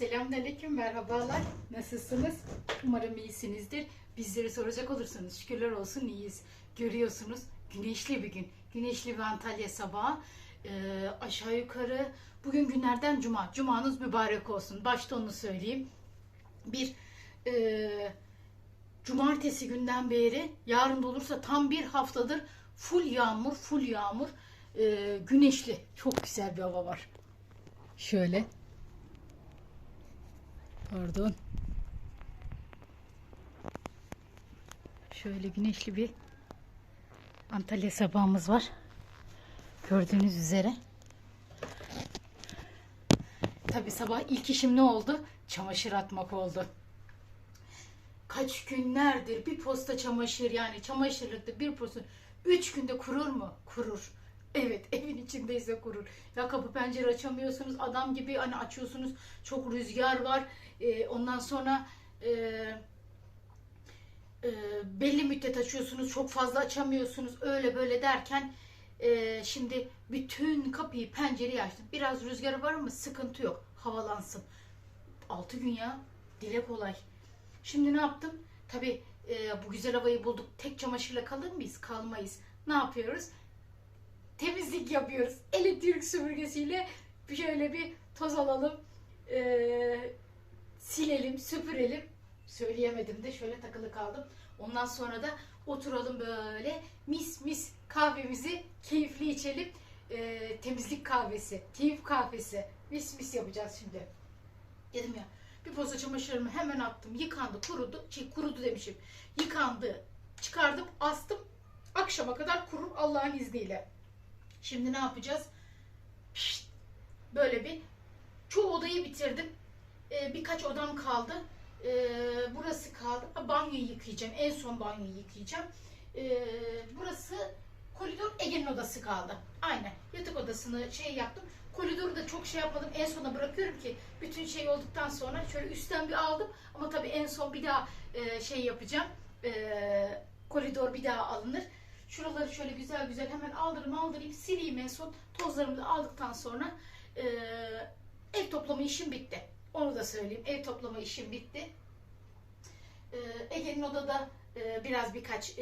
Selamünaleyküm, merhabalar. Nasılsınız? Umarım iyisinizdir. Bizleri soracak olursanız şükürler olsun iyiyiz. Görüyorsunuz güneşli bir gün. Güneşli bir Antalya sabahı. Aşağı yukarı bugün günlerden cuma. Cumanız mübarek olsun. Başta onu söyleyeyim. Bir cumartesi günden beri, yarın da olursa tam bir haftadır full yağmur, full yağmur. Güneşli. Çok güzel bir hava var. Şöyle. Pardon. Şöyle güneşli bir Antalya sabahımız var. Gördüğünüz üzere. Tabii sabah ilk işim ne oldu? Çamaşır atmak oldu. Kaç günlerdir bir posta çamaşır, yani çamaşırlıkta bir posta 3 günde kurur mu? Kurur. Evet, evin içindeyse kurur. Ya kapı pencere açamıyorsunuz, adam gibi hani açıyorsunuz, çok rüzgar var. Ondan sonra belli müddet açıyorsunuz, çok fazla açamıyorsunuz, öyle böyle derken şimdi bütün kapıyı pencereyi açtım. Biraz rüzgarı var ama sıkıntı yok, havalansın. 6 gün ya, dile kolay. Şimdi ne yaptım? Tabii bu güzel havayı bulduk. Tek çamaşırla kalır mıyız? Kalmayız. Ne yapıyoruz? Temizlik yapıyoruz. Elektrik süpürgesiyle şöyle bir toz alalım. Silelim, süpürelim. Söyleyemedim de şöyle takılı kaldım. Ondan sonra da oturalım böyle mis mis kahvemizi keyifli içelim. Temizlik kahvesi, keyif kahvesi. Mis mis yapacağız şimdi. Dedim ya, bir posta çamaşırımı hemen attım. Yıkandı, kurudu. Kurudu demişim. Yıkandı. Çıkardım, astım. Akşama kadar kurur Allah'ın izniyle. Şimdi ne yapacağız? Böyle bir çoğu odayı bitirdim. Birkaç odam kaldı. Burası kaldı. Banyoyu yıkayacağım. En son banyoyu yıkayacağım. Burası koridor, Ege'nin odası kaldı. Aynen. Yatak odasını yaptım. Koridoru da çok yapmadım. En sona bırakıyorum ki bütün olduktan sonra şöyle üstten bir aldım. Ama tabii en son bir daha yapacağım. Koridor bir daha alınır. Şuraları şöyle güzel güzel hemen aldırayım, sileyim en son. Tozlarımı da aldıktan sonra ev toplama işim bitti. Onu da söyleyeyim. Ev toplama işim bitti. Ege'nin odada birkaç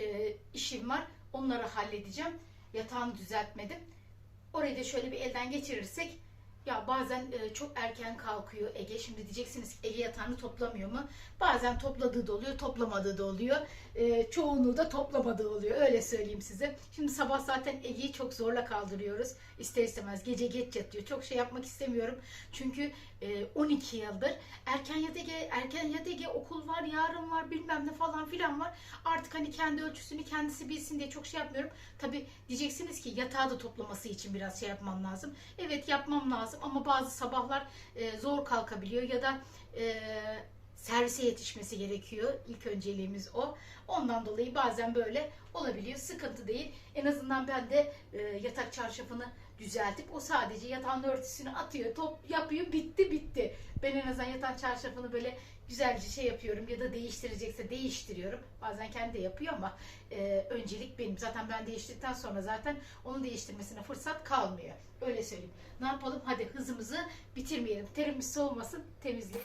işim var. Onları halledeceğim. Yatağını düzeltmedim. Orayı da şöyle bir elden geçirirsek, ya bazen çok erken kalkıyor Ege. Şimdi diyeceksiniz Ege yatağını toplamıyor mu? Bazen topladığı da oluyor, toplamadığı da oluyor. Çoğunluğu da toplamadığı oluyor. Öyle söyleyeyim size. Şimdi sabah zaten Ege'yi çok zorla kaldırıyoruz. İster istemez gece geç yatıyor. Çok yapmak istemiyorum. Çünkü 12 yıldır erken yat Ege, okul var, yarın var, bilmem ne falan filan var. Artık hani kendi ölçüsünü kendisi bilsin diye çok yapmıyorum. Tabii diyeceksiniz ki yatağı da toplaması için biraz yapmam lazım. Evet, yapmam lazım ama bazı sabahlar zor kalkabiliyor ya da servise yetişmesi gerekiyor. İlk önceliğimiz o. Ondan dolayı bazen böyle olabiliyor. Sıkıntı değil. En azından ben de yatak çarşafını düzeltip o sadece yatağın örtüsünü atıyor, yapıyor, bitti. Ben en azından yatağın çarşafını böyle güzelce yapıyorum ya da değiştirecekse değiştiriyorum. Bazen kendi de yapıyor ama öncelik benim. Zaten ben değiştirdikten sonra zaten onun değiştirmesine fırsat kalmıyor. Öyle söyleyeyim. Ne yapalım? Hadi hızımızı bitirmeyelim. Terimiz soğumasın, temizlik.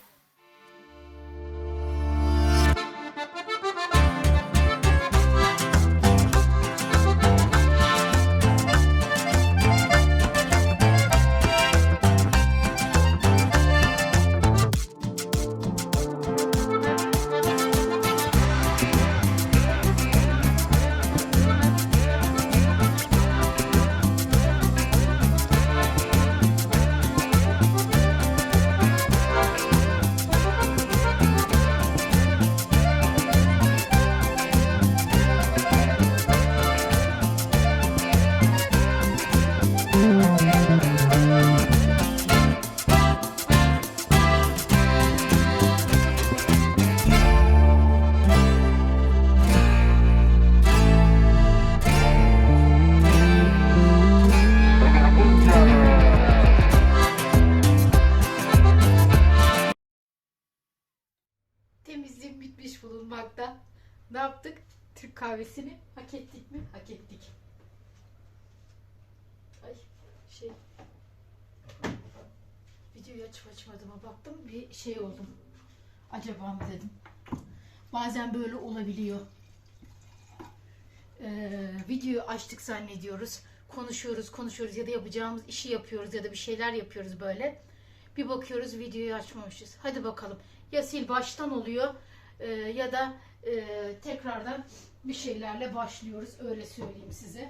Temizliğim bitmiş bulunmakta. Ne yaptık? Türk kahvesini hak ettik mi? Hak ettik. Ay Videoyu açıp açmadığıma baktım. Bir şey oldum. Acaba mı dedim. Bazen böyle olabiliyor. Videoyu açtık zannediyoruz. Konuşuyoruz ya da yapacağımız işi yapıyoruz ya da bir şeyler yapıyoruz böyle. Bir bakıyoruz videoyu açmamışız. Hadi bakalım. Ya sil baştan oluyor ya da tekrardan bir şeylerle başlıyoruz. Öyle söyleyeyim size.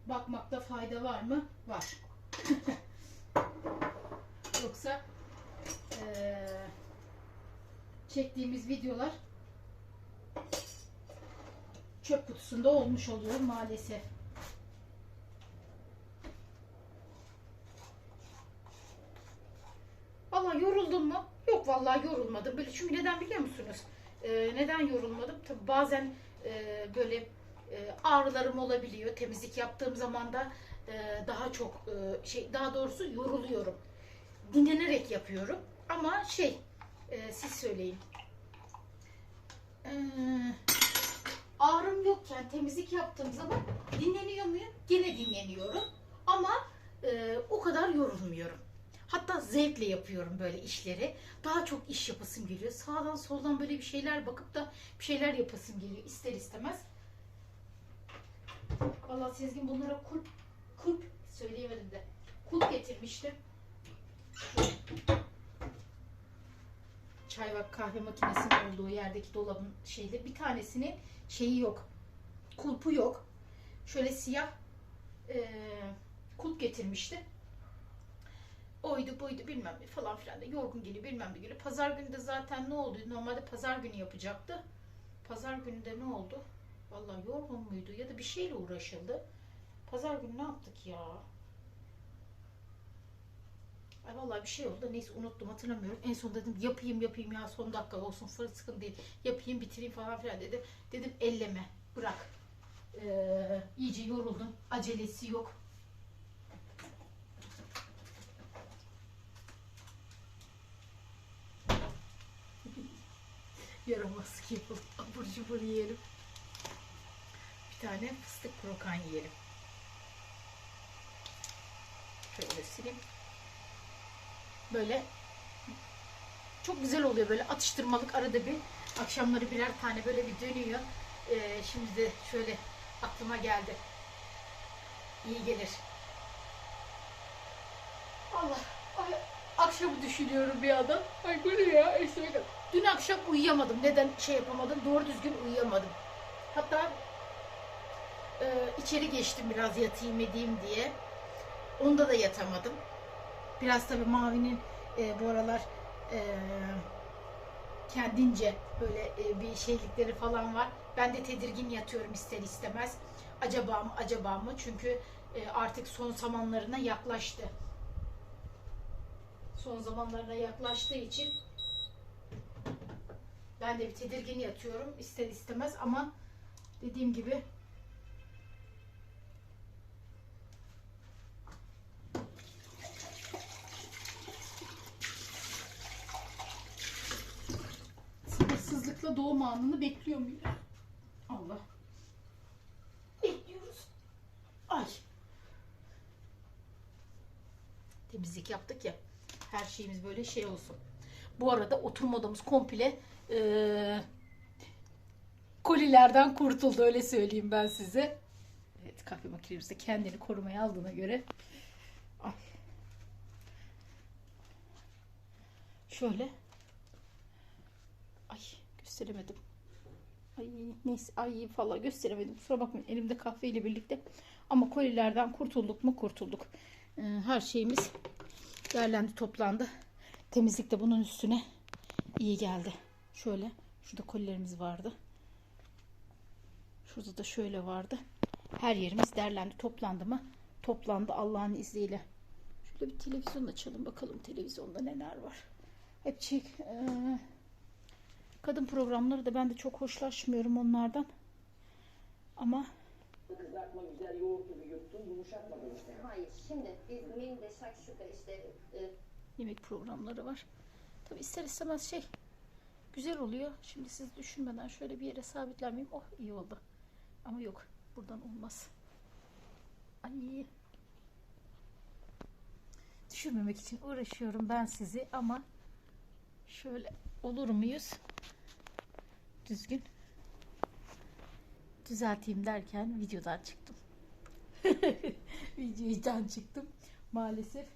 Bakmakta fayda var mı? Var. Yoksa çektiğimiz videolar çöp kutusunda olmuş oluyor maalesef. Vallahi yoruldun mu? Yok vallahi yorulmadım. Böyle çünkü neden biliyor musunuz? Neden yorulmadım? Tabii bazen böyle ağrılarım olabiliyor. Temizlik yaptığım zaman da daha çok daha doğrusu yoruluyorum. Dinlenerek yapıyorum. Ama siz söyleyin. Ağrım yokken temizlik yaptığım zaman dinleniyor muyum? Gene dinleniyorum. Ama o kadar yorulmuyorum. Hatta zevkle yapıyorum böyle işleri. Daha çok iş yapasım geliyor. Sağdan soldan böyle bir şeyler bakıp da bir şeyler yapasım geliyor ister istemez. Vallahi Sezgin bunlara kulp söyleyemedim de. Kulp getirmiştim. Çay ve kahve makinesinin olduğu yerdeki dolabın bir tanesinin şeyi yok. Kulpu yok. Şöyle siyah kulp getirmişti. Oydu buydu bilmem ne falan filan da yorgun geliyor bilmem ne geliyor. Pazar günü de zaten ne oldu? Normalde pazar günü yapacaktı. Pazar günü de ne oldu? Vallahi yorgun muydu ya da bir şeyle uğraşıldı. Pazar günü ne yaptık ya? Ay vallahi bir şey oldu. Neyse unuttum hatırlamıyorum. En son dedim yapayım ya son dakika olsun sıkıntı değil. Yapayım bitireyim falan filan dedim. Dedim elleme bırak. İyice yoruldum. Acelesi yok. Yaramaz ki abur cubur yiyelim. Bir tane fıstık krokan yiyelim. Şöyle sileyim. Böyle çok güzel oluyor böyle atıştırmalık arada bir akşamları birer tane böyle bir dönüyor. Şimdi de şöyle aklıma geldi. İyi gelir. Allah. Ay, akşamı düşünüyorum bir adam. Ay bu ne ya? Dün akşam uyuyamadım. Neden yapamadım? Doğru düzgün uyuyamadım. Hatta içeri geçtim biraz yatayım edeyim diye. Onda da yatamadım. Biraz tabii Mavi'nin bu aralar kendince böyle bir şeylikleri falan var. Ben de tedirgin yatıyorum ister istemez. Acaba mı? Çünkü artık son zamanlarına yaklaştı. Son zamanlarına yaklaştığı için ben de bir tedirgin yatıyorum ister istemez ama dediğim gibi sabırsızlıkla doğum anını bekliyor muyuz? Allah. Bekliyoruz. Ay. Temizlik yaptık ya. Her şeyimiz böyle olsun. Bu arada oturma odamız komple kolilerden kurtuldu öyle söyleyeyim ben size. Evet kahve makinemiz de kendini korumaya aldığına göre. Ay. Şöyle. Ay gösteremedim. Ay neyse ay falan gösteremedim. Kusura bakmayın elimde kahve ile birlikte. Ama kolilerden kurtulduk mu kurtulduk. Her şeyimiz derlendi toplandı. Temizlik de bunun üstüne iyi geldi. Şöyle şurada kolilerimiz vardı. Şurada da şöyle vardı. Her yerimiz derlendi toplandı mı? Toplandı Allah'ın izniyle. Şöyle bir televizyon açalım bakalım televizyonda neler var. Hep kadın programları da ben de çok hoşlaşmıyorum onlardan. Ama kızartma güzel yoğurt gibi yuttun yumuşatmadın işte. Hayır şimdi biz menüde şakşuka işte yemek programları var. Tabi ister istemez güzel oluyor. Şimdi siz düşünmeden şöyle bir yere sabitlenmeyeyim. Oh iyi oldu. Ama yok buradan olmaz. Ay düşürmemek için uğraşıyorum ben sizi ama şöyle olur muyuz? Düzgün düzelteyim derken videodan çıktım. Videodan çıktım maalesef.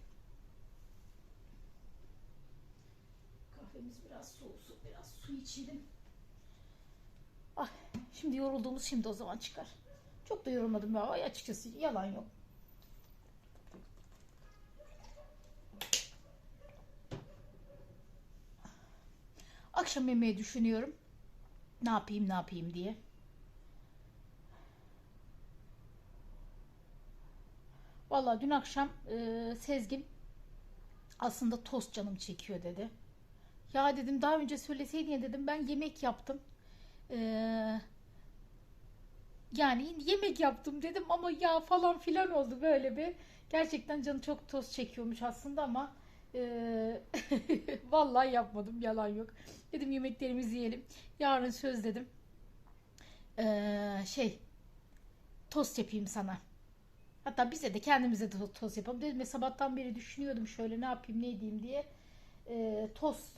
Kahvemiz biraz soğusun, biraz su içelim. Ah, şimdi yorulduğumuz şimdi o zaman çıkar. Çok da yorulmadım ya açıkçası, yalan yok. Akşam yemeği düşünüyorum. Ne yapayım diye. Vallahi dün akşam Sezgin aslında tost canım çekiyor dedi. Ya dedim daha önce söyleseydin ya dedim, ben yemek yaptım. Yani yemek yaptım dedim ama ya falan filan oldu böyle bir. Gerçekten canı çok tost çekiyormuş aslında ama vallahi yapmadım, yalan yok. Dedim yemeklerimizi yiyelim. Yarın söz dedim. Tost yapayım sana. Hatta bize de kendimize de tost yapalım dedim. Sabahtan beri düşünüyordum şöyle ne yapayım ne edeyim diye. Tost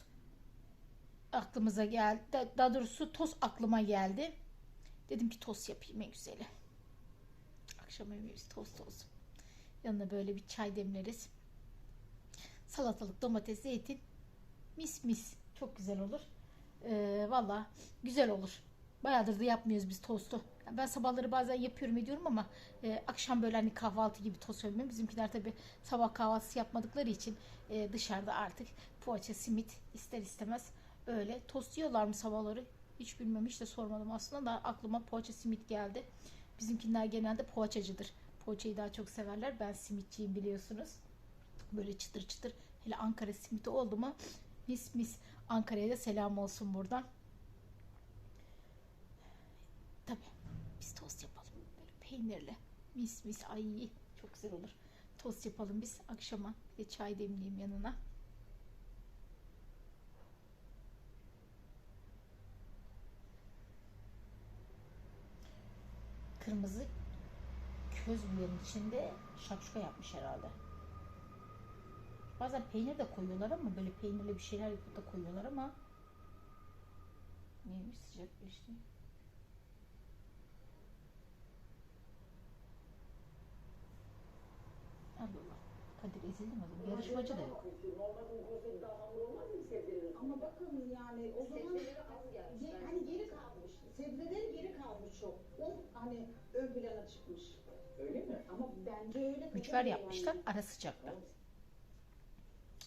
aklımıza geldi. Daha doğrusu tost aklıma geldi. Dedim ki tost yapayım en güzeli. Akşam yemeğimiz tost olsun. Yanına böyle bir çay demleriz. Salatalık, domates, zeytin. Mis mis. Çok güzel olur. Valla güzel olur. Bayağıdır da yapmıyoruz biz tostu. Ben sabahları bazen yapıyorum ediyorum ama akşam böyle hani kahvaltı gibi tost yapıyorum. Bizimkiler tabi sabah kahvaltısı yapmadıkları için dışarıda artık poğaça, simit ister istemez öyle tost yiyorlar mı sabahları? Hiç bilmem, hiç de sormadım aslında da aklıma poğaça, simit geldi. Bizimkiler genelde poğaçacıdır. Poğaçayı daha çok severler. Ben simitçiyim biliyorsunuz. Böyle çıtır çıtır. Hele Ankara simiti oldu mu mis mis. Ankara'ya da selam olsun buradan. Tabii biz tost yapalım. Böyle peynirli. Mis mis. Ay çok güzel olur. Tost yapalım biz akşama. Bir de çay demleyeyim yanına. Kırmızı köz biberin içinde şakşuka yapmış herhalde. Bazen peynir de koyuyorlar ama böyle peynirli bir şeyler yapıp da koyuyorlar ama neymiş, sıcak işte. Allah Allah. Kadir ezildi mi? Yarışmacı da yok. Normalde bu konsepte daha hamur olmaz mı sebzelerin? Ama bakın yani o zaman Sebzeleri az gelmiş. hani geri kalmış. Sebzeleri geri kalmış çok. Un hani ön plana çıkmış. Öyle mi? Ama bence öyle. Mücver yapmışlar ara sıcakta.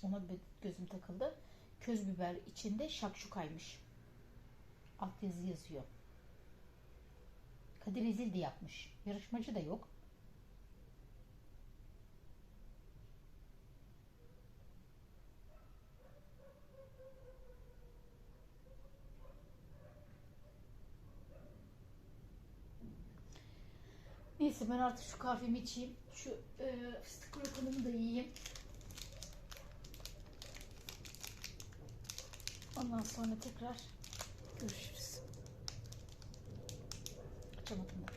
Ona bir gözüm takıldı. Köz biber içinde şakşukaymış. Alt yazı yazıyor. Kadir ezildi yapmış. Yarışmacı da yok. Neyse ben artık şu kahvemi içeyim. Şu fıstık krokonumu da yiyeyim. Ondan sonra tekrar görüşürüz. Açamadım ben.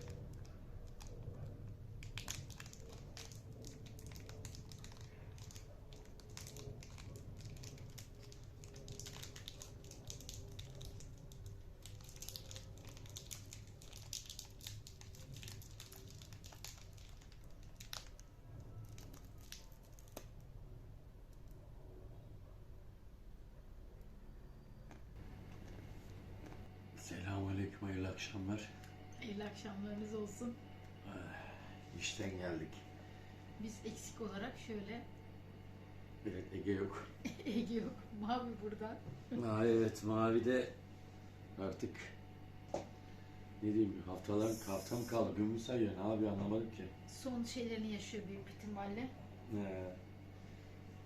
Selamünaleyküm, hayırlı akşamlar. Hayırlı akşamlarınız olsun. İşten geldik. Biz eksik olarak şöyle Evet, Ege yok. Ege yok. Mavi burada. Evet, Mavi de artık ne diyeyim, haftam kaldı, gün mü sayıyor, ne yapıyor anlamadım ki. Son şeylerini yaşıyor büyük ihtimalle. He.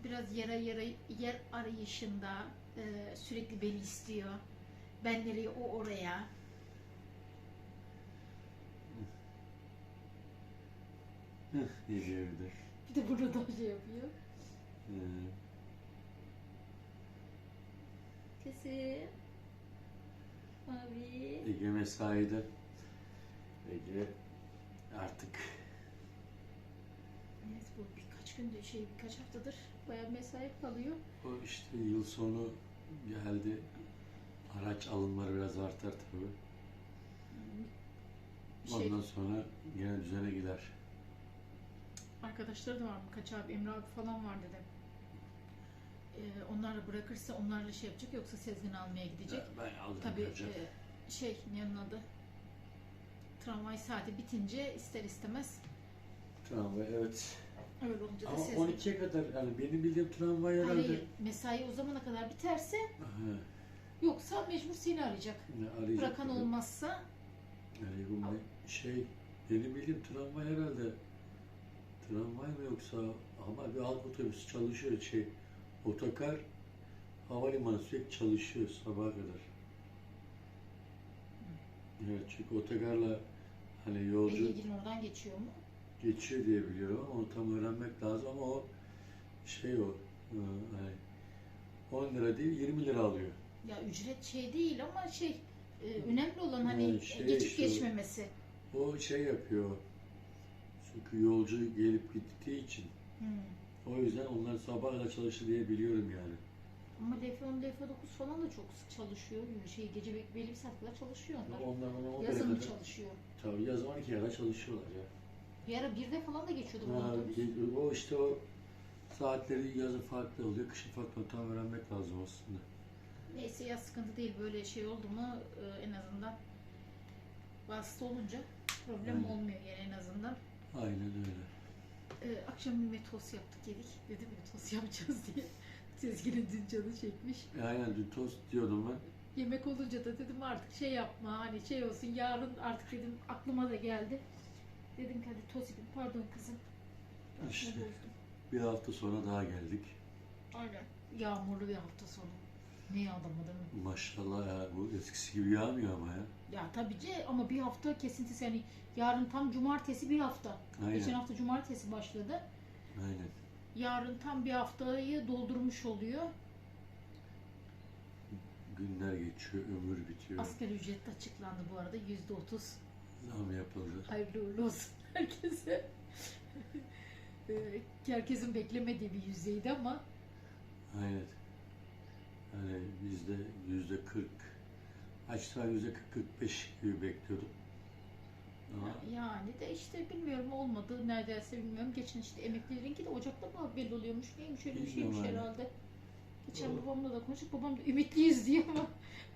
Biraz yer arayışında sürekli beni istiyor. Ben nereye o oraya. Ne diyor bir de. Bir de bunu da şey yapıyor. He. Kızım. Mavi. Ege mesaide. Ege artık Evet, bu birkaç birkaç gündür birkaç haftadır bayağı mesai kalıyor. O işte yıl sonu geldi. Araç alımları biraz artar tabii. Ondan sonra yine düzene gider. Arkadaşları da var mı? Kaç abi, Emre abi falan var dedim. Onlarla bırakırsa onlarla yapacak, yoksa Sezgin almaya gidecek. Ben alırım. Tabii yapacak. ne onun adı? Tramvay saati bitince ister istemez Tramvay evet. öyle olunca da Ama Sezgin. 12'ye kadar yani benim bildiğim tramvay herhalde. Hayır, mesai o zamana kadar biterse, Aha, yoksa mecbur seni arayacak. ne arayacak Bırakan dedim. olmazsa Yani bu benim bildiğim tramvay herhalde. Tramvay mı yoksa ama bir halk otobüsü çalışıyor otokar havalimanı sürekli çalışıyor sabaha kadar. Evet, çünkü otogarla hani yolcu Ege'nin oradan geçiyor mu? geçiyor diye biliyorum ama onu tam öğrenmek lazım ama o hani 10 lira değil 20 lira alıyor. Ya ücret değil ama önemli olan hani Yani geçip işte geçmemesi. O yapıyor. Çünkü yolcu gelip gittiği için. Hmm. O yüzden onlar sabah kadar çalışır diye biliyorum yani. Ama DF10, DF9 falan da çok sık çalışıyor. Gece belli bir saat kadar çalışıyor onlar. Onlar o Yazın mı kadar. çalışıyor? Tabii yazın 12'ye kadar çalışıyorlar ya. Bir ara 1'de falan da geçiyordu bu Ha, otobüs. o işte o saatleri yazın farklı oluyor, kışın farklı. Tam öğrenmek lazım aslında. Neyse ya, sıkıntı değil, böyle oldu mu en azından vasıta olunca problem Aynen. olmuyor yani en azından. Aynen öyle. Akşam bir metos yaptık, yedik. Dedim metos yapacağız diye. Sezgin'in dün canı çekmiş. Aynen dün tost diyordum ben. Yemek olunca da dedim artık yapma, hani olsun, yarın artık dedim, aklıma da geldi. Dedim ki hadi tost yapayım. Pardon kızım. İşte. Ne bozdum. Bir hafta sonra daha geldik. Aynen. Yağmurlu bir hafta sonu. Ne yağdı ama değil mi? Maşallah ya, bu eskisi gibi yağmıyor ama ya. Ya tabii ki, ama bir hafta kesintisi, yani yarın tam cumartesi bir hafta. Aynen. Geçen hafta cumartesi başladı. Aynen. Yarın tam bir haftayı doldurmuş oluyor. Günler geçiyor, ömür bitiyor. Asgari ücret açıklandı bu arada, %30. Zam yapıldı. Hayırlı uğurlu olsun herkese. Herkesin beklemediği bir yüzdeydi ama Aynen. Yani bizde %40, açtılar %40-45 gibi bekliyordum. Ama yani de işte bilmiyorum, olmadı neredeyse, bilmiyorum. Geçen emeklilerinki de Ocak'ta mı belli oluyormuş, neymiş, öyle bir Bilmiyorum şeymiş abi. herhalde. Geçen Doğru. babamla da konuştuk, babam da ümitliyiz diyor ama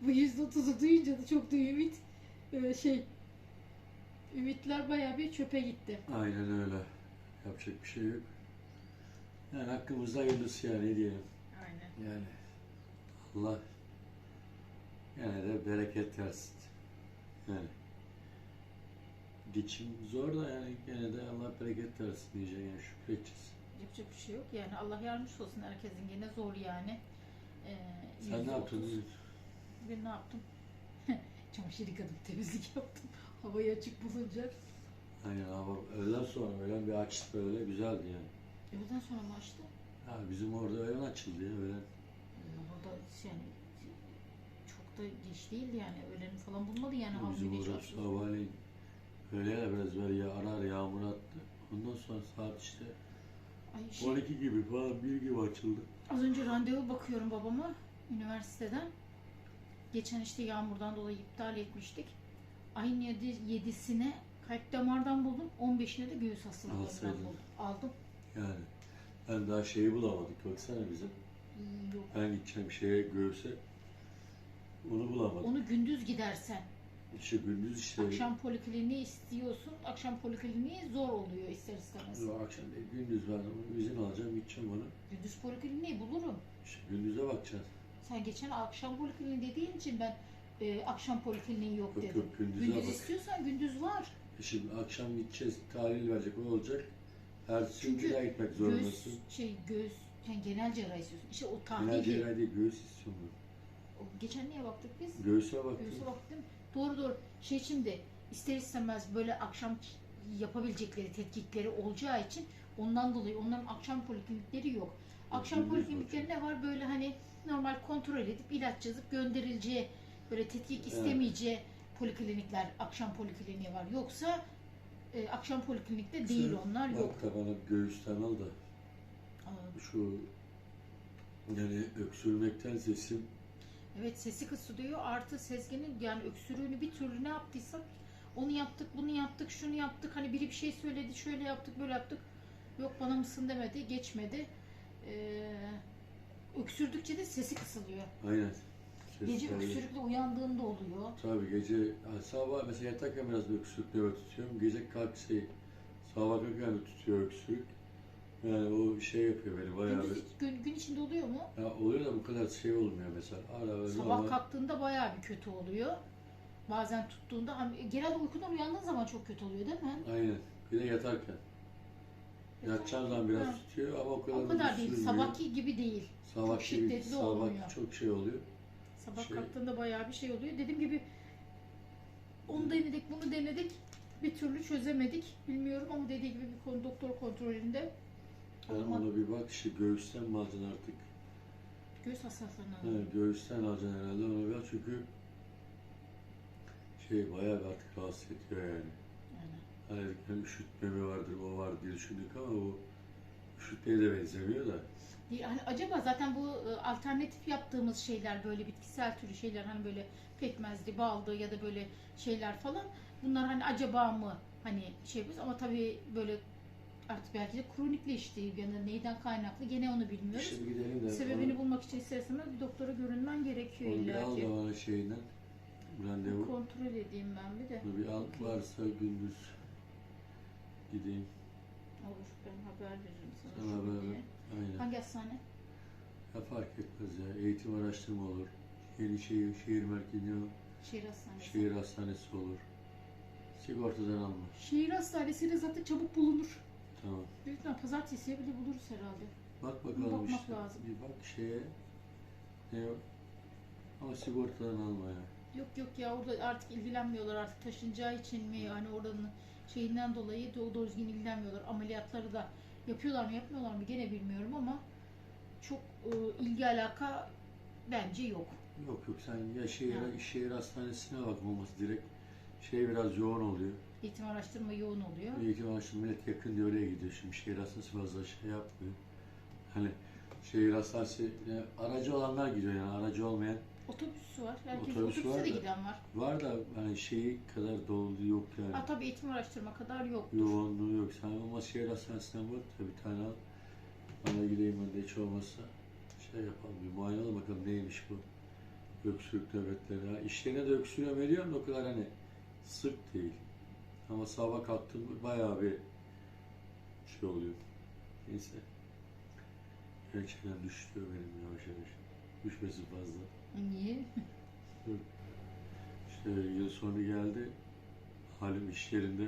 bu %30'u duyunca da çok da ümitler bayağı bir çöpe gitti. aynen öyle. Yapacak bir şey yok. Yani hakkımızda hayırlısı yani, ne diyelim. Aynen. Yani Allah gene de bereket versin. Yani geçim zor da yani gene de Allah bereket versin diyeceğim, yani şükredeceğiz. Yapacak bir şey yok yani, Allah yardımcısı olsun herkesin, gene zor yani. Sen ne yaptın? %30. Ben ne yaptım? Çamaşır yıkadım, temizlik yaptım. Havayı açık bulunca. Aynen ama öğlen bir açtı, böyle güzeldi yani. Öğleden sonra mı açtı? Ha, bizim orada öğlen açıldı ya, öğlen. Orada yani çok da geç değildi yani, öğleni falan bulmadı yani, hava Bizim güneş orada açtı. sabahleyin öğlene biraz böyle yağmur attı. Ondan sonra saat işte Ay 12 gibi falan, 1 gibi açıldı. az önce randevu bakıyorum babama üniversiteden. Geçen yağmurdan dolayı iptal etmiştik. Ayın 7'sine kalp damardan buldum. 15'ine de göğüs hastalığından Alsaydın. buldum. Aldım. Yani ben daha şeyi bulamadık, baksana bizim. Yok. Ben gideceğim göğüse, onu bulamadım. Onu gündüz gidersen. İşte gündüz Akşam polikliniği istiyorsun. Akşam polikliniği zor oluyor ister istemez. O akşam değil, gündüz ben izin alacağım, gideceğim ona. Gündüz polikliniği bulurum. İşte gündüze bakacağız. Sen geçen akşam polikliniği dediğin için ben akşam polikliniği yok dedim. Yok, gündüze Gündüz bak. istiyorsan gündüz var. Şimdi akşam gideceğiz, tahlil verecek, o olacak. Ertesi gün Çünkü bir daha gitmek Göğüs, zorundasın. göğüs, yani genel cerrahi istiyorsun. İşte o Genel tahlili. cerrahi değil, göğüs istiyorum Geçen neye baktık biz? ben. Göğüse baktım. Göğüse baktık değil mi? Doğru. Şimdi ister istemez böyle akşam yapabilecekleri tetkikleri olacağı için, ondan dolayı onların akşam poliklinikleri yok. Akşam Gündüz poliklinikleri ne var? Böyle hani normal kontrol edip ilaç yazıp gönderileceği, böyle tetkik istemeyeceği poliklinikler, akşam polikliniği var. Yoksa akşam poliklinikte değil, onlar yok. Bak da bana göğüsten al da Şu yani öksürmekten sesim Evet, sesi kısılıyor. Artı Sezgin'in yani öksürüğünü bir türlü ne yaptıysak onu yaptık, bunu yaptık, şunu yaptık. Hani biri bir şey söyledi, şöyle yaptık, böyle yaptık. Yok bana mısın demedi, geçmedi. Öksürdükçe de sesi kısılıyor. aynen. Gece Sesler- öksürükle uyandığında oluyor. Tabii gece sabah mesela yatarken biraz bir öksürük nöbet tutuyorum. Gece sabah kalkarken de tutuyor öksürük. Yani o şey yapıyor beni bayağı Gündüz, bir. gün içinde oluyor mu? Ya oluyor da bu kadar şey olmuyor mesela. Ara Sabah normal. kalktığında bayağı bir kötü oluyor. Bazen tuttuğunda, hani genelde uykudan uyandığın zaman çok kötü oluyor değil mi? Aynen. Bir de yatarken. Yatacağım zaman biraz Ha. tutuyor ama o kadar, O kadar da değil, sürmüyor. sabahki gibi değil. Sabah çok şiddetli sabah olmuyor. çok şey oluyor. Sabah Şey- kalktığında bayağı bir şey oluyor. Dediğim gibi onu denedik, bunu denedik. Bir türlü çözemedik. Bilmiyorum ama dediği gibi bir konu doktor kontrolünde Sen olmadı. ona bir bak işte göğüsten mi alacaksın artık? Göğüs hastalıklarına. Evet, göğüsten alacaksın herhalde ona biraz çünkü şey bayağı bir artık rahatsız ediyor yani. Yani. Hani üşütme mi vardır, o var diye düşündük ama bu üşütmeye de benzemiyor da. Değil, hani acaba zaten bu alternatif yaptığımız şeyler, böyle bitkisel türü şeyler, hani böyle pekmezli, baldı ya da böyle şeyler falan, bunlar hani acaba mı hani şey yapıyoruz ama tabii böyle artık belki de kronikleşti ya da neyden kaynaklı gene onu bilmiyoruz. Şimdi gidelim de Sebebini bulmak için isterseniz bir doktora görünmen gerekiyor onu bir al illa da ki. bana şeyinden randevu. Kontrol edeyim ben bir de. Onu bir al varsa gündüz gideyim. Olur, ben haber veririm sana. Sana şu haber diye. ver. Aynen. Hangi hastane? Ya fark etmez ya. Eğitim araştırma olur. Şehir merkezi o. Şehir hastanesi. Şehir hastanesi olur. Sigortadan alma. Şehir hastanesi zaten çabuk bulunur. Tamam. Büyük ihtimal pazartesiye bile buluruz herhalde. Bak Bir bakalım bakmak işte. lazım. Bir bak şeye. Ne o? Ama sigortadan alma ya. Yok yok ya, orada artık ilgilenmiyorlar, artık taşınacağı için mi, hani oranın şeyinden dolayı doğru düzgün ilgilenmiyorlar. Ameliyatları da yapıyorlar mı yapmıyorlar mı gene bilmiyorum ama çok ilgi alaka bence yok. Yok yok sen ya Yani. şehir hastanesine bak olması direkt. Şey biraz yoğun oluyor. Eğitim araştırma yoğun oluyor. Eğitim araştırma millet yakın diye oraya gidiyor. Şimdi şehir hastanesi fazla şey yapmıyor. Hani şehir hastanesi yani aracı olanlar gidiyor yani aracı olmayan Otobüsü var. Herkes Otobüs otobüse var de da. giden var. var da hani şeyi kadar dolu yok yani. Ha tabii eğitim araştırma kadar yok. Yoğunluğu yok. Sen ama şehir hastanesinden bak da bir tane al. Bana gideyim ben de hiç olmazsa şey yapalım bir muayene alalım bakalım neymiş bu öksürük nöbetleri. Ha, işlerine de öksürüyorum ediyorum da o kadar hani sık değil. Ama sabah kalktım bayağı bir şey oluyor. Neyse. Gerçekten düşüyor benim yavaş yavaş. Düşmesi fazla. Niye? İşte yıl sonu geldi. Halim iş yerinde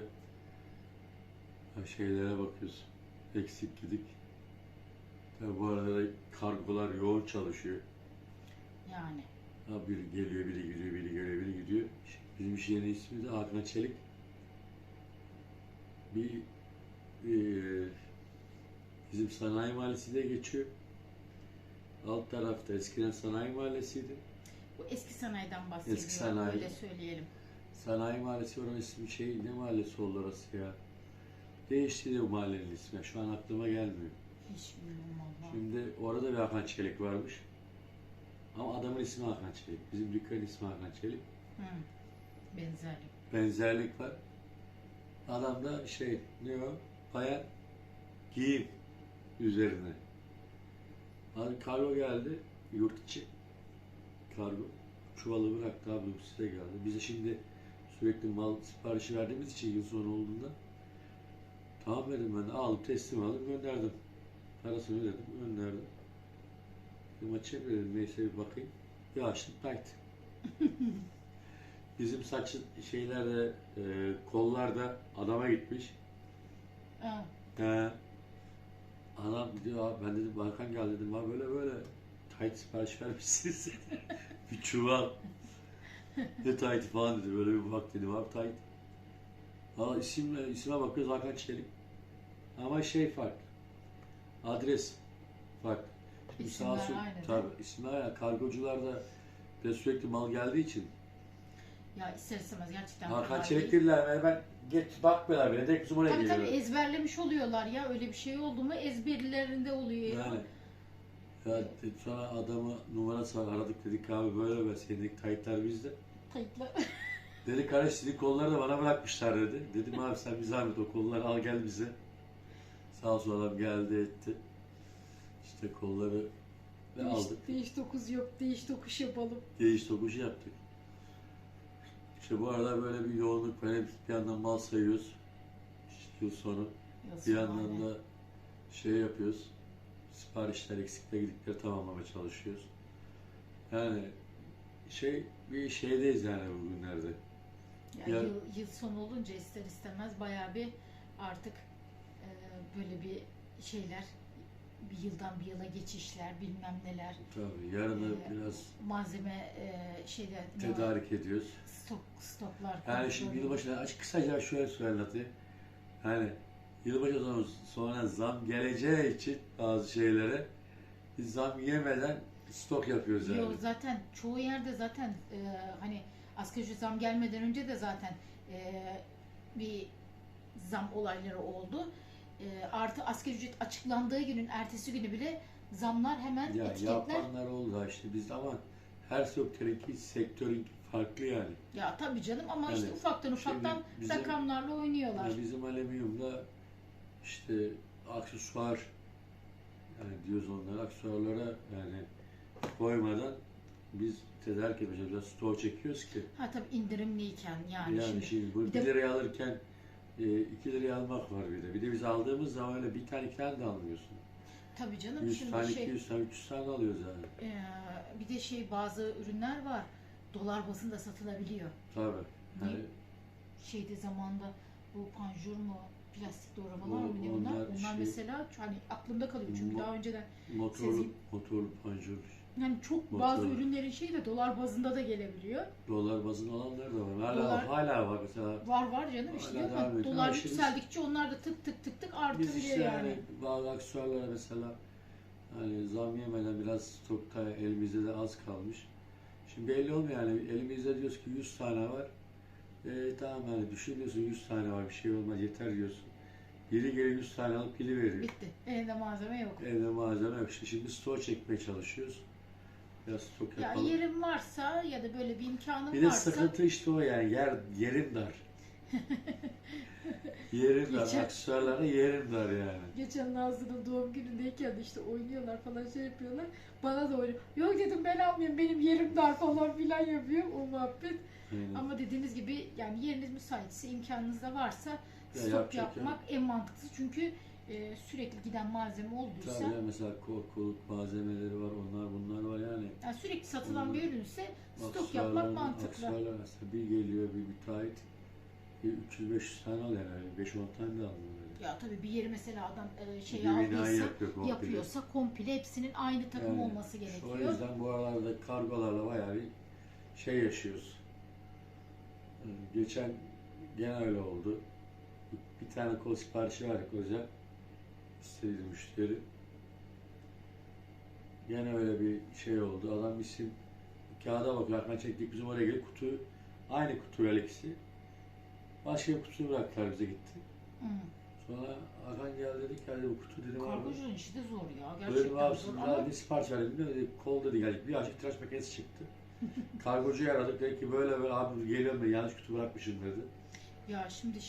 şeylere bakıyoruz. Eksik gidik. Tabi bu arada da kargolar yoğun çalışıyor. Yani. Ha, biri geliyor, biri gidiyor, biri geliyor, biri gidiyor. Bizim iş yerinin ismi de Hakan Çelik. Bir bizim sanayi mahallesi de geçiyor. Alt tarafta eskiden sanayi mahallesiydi. Bu eski sanayiden bahsediyorum. Eski sanayi. Öyle söyleyelim. Sanayi mahallesi oranın ismi şey ne mahallesi oldu orası ya? Değişti de bu mahallenin ismi. Şu an aklıma gelmiyor. Hiç bilmiyorum valla. Şimdi orada bir Hakan Çelik varmış. Ama adamın ismi Hakan Çelik. Bizim dükkanın ismi Hakan Çelik. Hı. Benzerlik. Benzerlik var. Adam da şey ne o? Bayan giyim üzerine. Abi kargo geldi. Yurt içi kargo. Çuvalı bıraktı abi bu size geldi. Bize şimdi sürekli mal siparişi verdiğimiz için yıl sonu olduğunda tamam dedim ben de alıp teslim alıp gönderdim. Parasını ödedim gönderdim. Maçı dedim neyse bir bakayım. Bir açtım tight. Bizim saç şeylerde kollarda adama gitmiş. Ha. Adam diyor abi ben dedim Hakan geldi dedim abi böyle böyle tight sipariş vermişsiniz. Bir çuval. Ne tight falan dedi böyle bir bak dedim abi tight. Valla isime bakıyoruz Hakan Çelik. Ama şey farklı. Adres farklı. Şimdi İsimler aynı değil mi? tabii isimler yani kargocularda da sürekli mal geldiği için Ya ister istemez gerçekten Hakan kolay Çelik değil. dediler ben geç bakmıyorlar bile. Direkt bizim oraya Tabii geliyorlar. ezberlemiş oluyorlar ya, öyle bir şey oldu mu ezberlerinde oluyor ya. Yani ya sonra adamı numarası var aradık dedik abi böyle böyle senin dedik kayıtlar bizde. Kayıtlı. Dedi kardeş sizin kolları da bana bırakmışlar dedi. Dedim abi sen bir zahmet o kolları al gel bize. Sağ olsun adam geldi etti. İşte kolları ve aldık. Değiş dokuz yok, değiş tokuş yapalım. Değiş tokuşu yaptık. İşte bu arada böyle bir yoğunluk var. Hep bir yandan mal sayıyoruz. İşte yıl sonu. Bir yandan da şey yapıyoruz. Siparişler, eksikler, gidikleri tamamlamaya çalışıyoruz. Yani bir şeydeyiz yani bugünlerde. Ya Ya- yıl sonu olunca ister istemez bayağı bir artık böyle bir şeyler, bir yıldan bir yıla geçişler, bilmem neler, Tabii yarın da biraz malzeme şeyler, tedarik ediyoruz. stoklar. Yani şimdi kontrolü. yılbaşına kısaca şöyle söyleyeyim. Yani yılbaşı sonra zam geleceği için bazı şeylere biz zam yemeden stok yapıyoruz yani. Yok zaten çoğu yerde zaten hani asgari ücret zam gelmeden önce de zaten bir zam olayları oldu. Artı asgari ücret açıklandığı günün ertesi günü bile zamlar hemen Ya etiketler. yapanlar oldu işte biz ama her sektörün farklı yani. Ya tabii canım ama Yani işte ufaktan ufaktan bizim- rakamlarla oynuyorlar. Ya bizim alüminyumda işte aksesuar yani diyoruz onlara aksesuarlara yani koymadan biz tedarik yapacağız. Biraz stoğu çekiyoruz ki. Ha tabii indirimliyken yani, Yani şimdi bu bir 1 de- liraya alırken 2 liraya almak var bir de. Bir de biz aldığımız zaman öyle bir tane iki tane de almıyorsun. tabii canım 100 şimdi tane, 200 tane, 300 tane alıyoruz yani. bir de bazı ürünler var dolar bazında satılabiliyor. Tabii. Yani Şeyde zamanda bu panjur mu plastik doğramalar Bu- mı ne bunlar? onlar Onlar mesela hani aklımda kalıyor çünkü Mo- daha önceden motorlu Sezgin. panjur, yani çok Motor. bazı ürünlerin şeyi de dolar bazında da gelebiliyor. dolar bazını alanlar da var. Dolar- Hala var mesela. Var canım işte Hala değil devam mi? ediyor. Dolar Ama işte biz- yükseldikçe onlar da tık tık tık tık Biz artıyor işte yani. bazı aksesuarlara mesela hani zam yemeden biraz stokta elimizde de az kalmış. Şimdi belli olmuyor yani elimizde diyoruz ki 100 tane var. Tamam yani düşünüyorsun 100 tane var bir şey olmaz yeter diyorsun. Biri geliyor 100 tane alıp biri veriyor. Bitti. Elinde malzeme yok. Evde malzeme yok. Şimdi stok çekmeye çalışıyoruz. Biraz stok Ya yapalım. yerin varsa ya da böyle bir imkanın Bir de varsa sıkıntı işte o yani yerim dar. Yerim dar. Geçen- Aksesuarlara yerim dar yani. geçen Nazlı'nın doğum günündeyken de işte oynuyorlar falan şey yapıyorlar. Bana da oynuyor. Yok dedim ben almayayım benim yerim dar falan filan yapıyor o muhabbet. Aynen. Ama dediğiniz gibi yani yeriniz müsaitse, imkanınız da varsa stok yapacak yapmak en mantıklısı. Çünkü sürekli giden malzeme olduysa, Tabii ya mesela korkuluk malzemeleri var, onlar bunlar var yani. yani sürekli satılan bir ürünse stok Aksesuarlar- yapmak mantıklı. Aksesuarlar mesela bir geliyor bir müteahhit 300-500 tane alıyor yani 5-10 tane de alıyor. Ya tabii bir yeri mesela adam şeyi Bir binayı aldıysa, yapıyor komple. yapıyorsa komple hepsinin aynı takım Yani olması O gerekiyor. yüzden bu aralarda kargolarla bayağı bir şey yaşıyoruz. Geçen gene öyle oldu. Bir tane kol siparişi verdik özel. İstedi müşteri. Gene öyle bir şey oldu. Adam isim kağıda bakıyor. Hakan çektik bizim oraya gelip kutuyu aynı kutu ikisi. Başka bir kutuyu bıraktılar bize gitti. Hı. Sonra Hakan geldi dedi ki hadi bu kutu dedim abi. Kargocunun işi de zor ya. Dedim Gerçekten abi zor şimdi ama bir sipariş verdim dedi. Kol dedi geldik. Bir açık tıraş makinesi çıktı. Kargocuyu aradık dedi ki böyle böyle abi geliyorum ben yanlış kutu bırakmışım dedi. ya şimdi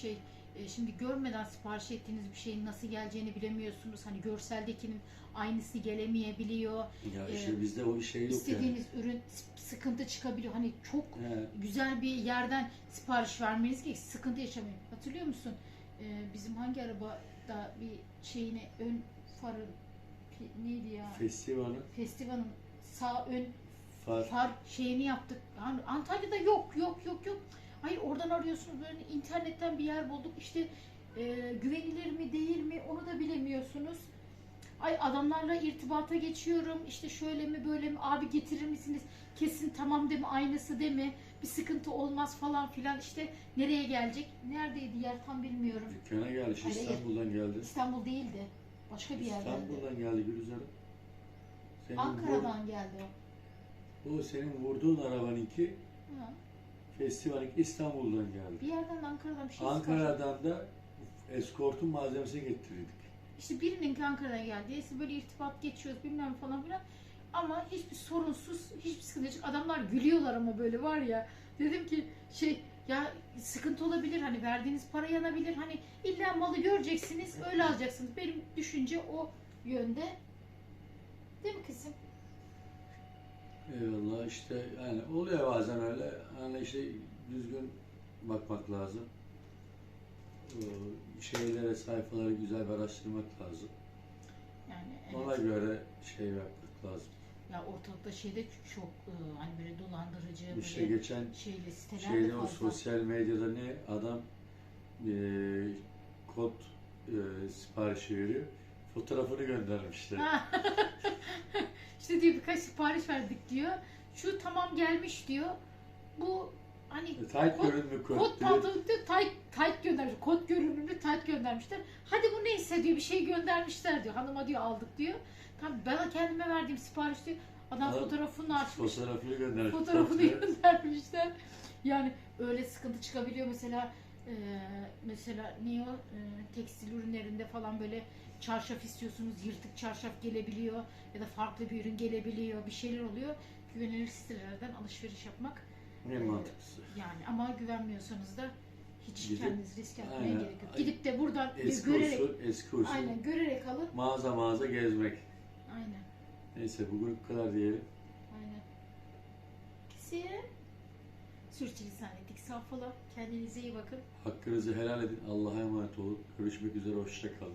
şimdi görmeden sipariş ettiğiniz bir şeyin nasıl geleceğini bilemiyorsunuz. Hani görseldekinin aynısı gelemeyebiliyor. Ya işte bizde o şey yok İstediğiniz ürün sıkıntı çıkabiliyor. Hani çok yani. güzel bir yerden sipariş vermeniz ki sıkıntı yaşamayın. Hatırlıyor musun? Bizim hangi arabada bir şeyine ön farı neydi ya? Festival'ın sağ ön far şeyini yaptık. Yani Antalya'da yok. Hayır oradan arıyorsunuz böyle internetten bir yer bulduk. İşte güvenilir mi değil mi onu da bilemiyorsunuz. Ay adamlarla irtibata geçiyorum. İşte şöyle mi böyle mi abi getirir misiniz? Kesin tamam değil mi? Aynısı değil mi? Bir sıkıntı olmaz falan filan. İşte nereye gelecek? Neredeydi yer tam bilmiyorum. Dükkana geldi. Hayır, İstanbul'dan geldi. İstanbul değildi. Başka bir yerden. İstanbul'dan geldi Gülüzar'ım. Senin Ankara'dan geldi o. O senin vurduğun arabanınki Ha. Festival İstanbul'dan geldi. Bir yerden Ankara'dan bir şey Ankara'dan da eskortun malzemesini getirdik. İşte birinin Ankara'dan geldi. İşte böyle irtibat geçiyoruz bilmem falan filan. Ama hiçbir sorunsuz, hiçbir sıkıntı yok. Adamlar gülüyorlar ama böyle var ya. Dedim ki ya sıkıntı olabilir, hani verdiğiniz para yanabilir, hani illa malı göreceksiniz, öyle alacaksınız. Benim düşünce o yönde. Değil mi kızım? Eyvallah, işte yani oluyor bazen öyle. Hani işte düzgün bakmak lazım. Şeylere, sayfaları güzel bir araştırmak lazım. Yani Ona evet. göre şey yapmak lazım. Ya ortalıkta şeyde çok hani böyle dolandırıcı İşte böyle geçen şeyli siteler de şeyde o fazla. sosyal medyada ne adam kod siparişi veriyor. Fotoğrafını göndermişler. Ha. İşte diyor birkaç sipariş verdik diyor. Şu tamam gelmiş diyor. Bu hani Tight görünümlü kod kod diyor. pantolon diyor, tight göndermiş. Kod görünümlü tight göndermişler. Hadi bu neyse diyor, bir şey göndermişler diyor. Hanıma diyor aldık diyor. Tam ben kendime verdiğim sipariş diyor. Adam fotoğrafını açmış. Fotoğrafını göndermiş. Fotoğrafını göndermişler. Yani öyle sıkıntı çıkabiliyor mesela ne o tekstil ürünlerinde falan böyle çarşaf istiyorsunuz, yırtık çarşaf gelebiliyor ya da farklı bir ürün gelebiliyor, bir şeyler oluyor. Güvenilir sitelerden alışveriş yapmak Ne mantıklısı. yani, ama güvenmiyorsanız da hiç Gidip- kendiniz risk atmaya Aynen. gerek yok. Gidip de buradan Eski görerek, usul, eski usul. aynen görerek alın. Mağaza gezmek. Aynen. Neyse bugün bu kadar diyelim. Aynen. Kızım. Sürçülisan ettik. Sağ olun. Kendinize iyi bakın. Hakkınızı helal edin. Allah'a emanet olun. Görüşmek üzere. Hoşça kalın.